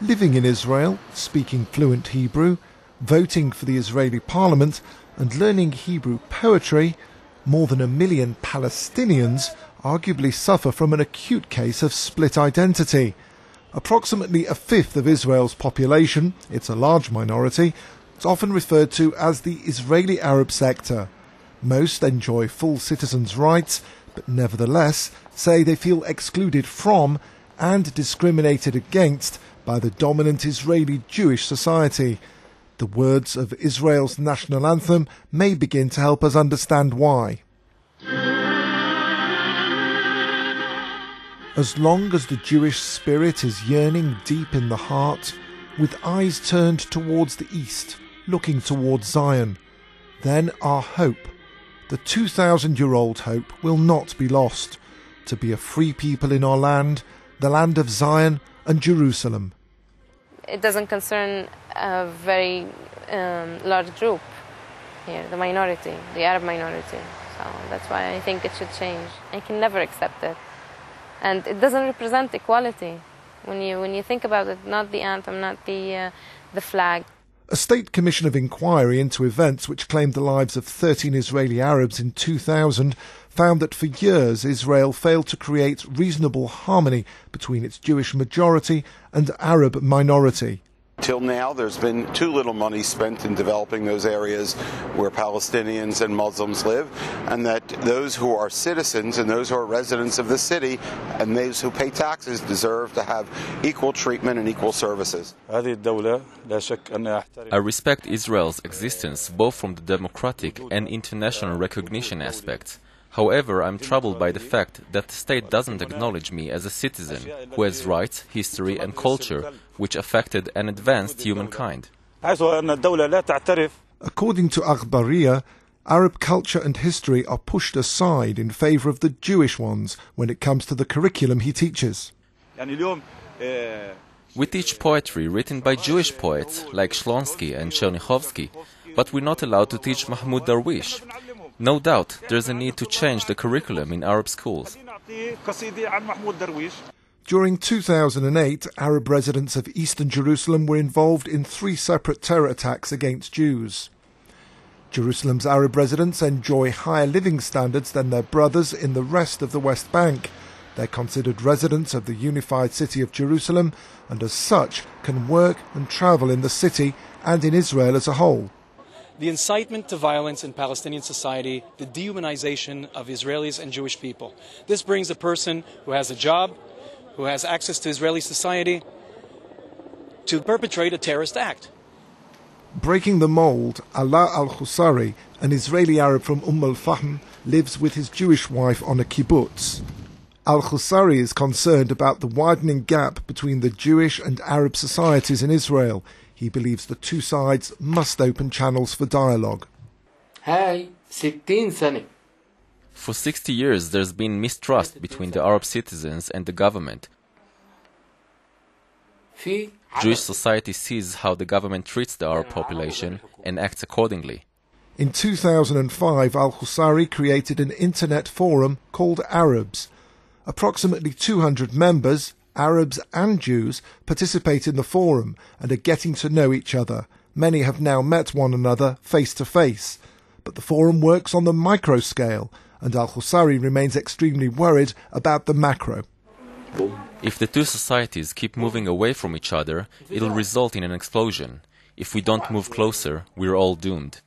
living in Israel, speaking fluent Hebrew, voting for the Israeli parliament and learning Hebrew poetry, more than 1 million Palestinians arguably suffer from an acute case of split identity. Approximately a fifth of Israel's population, it's a large minority, is often referred to as the Israeli Arab sector. Most enjoy full citizens' rights, but nevertheless say they feel excluded from and discriminated against by the dominant Israeli Jewish society. The words of Israel's national anthem may begin to help us understand why. As long as the Jewish spirit is yearning deep in the heart, with eyes turned towards the east, looking towards Zion, then our hope, the 2,000-year-old hope, will not be lost, to be a free people in our land, the land of Zion and Jerusalem. It doesn't concern a very large group here, the minority, the Arab minority. So that's why I think it should change. I can never accept it. And it doesn't represent equality. When you think about it, not the anthem, not the flag. A state commission of inquiry into events which claimed the lives of 13 Israeli Arabs in 2000 found that for years Israel failed to create reasonable harmony between its Jewish majority and Arab minority. Till now, there's been too little money spent in developing those areas where Palestinians and Muslims live, and that those who are citizens and those who are residents of the city and those who pay taxes deserve to have equal treatment and equal services. I respect Israel's existence both from the democratic and international recognition aspects. However, I'm troubled by the fact that the state doesn't acknowledge me as a citizen who has rights, history and culture which affected and advanced humankind. According to Akhbariya, Arab culture and history are pushed aside in favour of the Jewish ones when it comes to the curriculum he teaches. We teach poetry written by Jewish poets like Shlonsky and Chernyakhovsky, but we're not allowed to teach Mahmoud Darwish. No doubt, there's a need to change the curriculum in Arab schools. During 2008, Arab residents of eastern Jerusalem were involved in 3 separate terror attacks against Jews. Jerusalem's Arab residents enjoy higher living standards than their brothers in the rest of the West Bank. They're considered residents of the unified city of Jerusalem and as such can work and travel in the city and in Israel as a whole. The incitement to violence in Palestinian society, the dehumanization of Israelis and Jewish people. This brings a person who has a job, who has access to Israeli society, to perpetrate a terrorist act. Breaking the mold, Alaa al-Khusari, an Israeli Arab from al-Fahm, lives with his Jewish wife on a kibbutz. Al-Khusari is concerned about the widening gap between the Jewish and Arab societies in Israel. He believes the two sides must open channels for dialogue. For 60 years there's been mistrust between the Arab citizens and the government. Jewish society sees how the government treats the Arab population and acts accordingly. In 2005, Al-Khusari created an internet forum called Arabs. Approximately 200 members, Arabs and Jews, participate in the forum and are getting to know each other. Many have now met one another face to face. But the forum works on the micro scale, and Al-Khusari remains extremely worried about the macro. If the two societies keep moving away from each other, it'll result in an explosion. If we don't move closer, we're all doomed.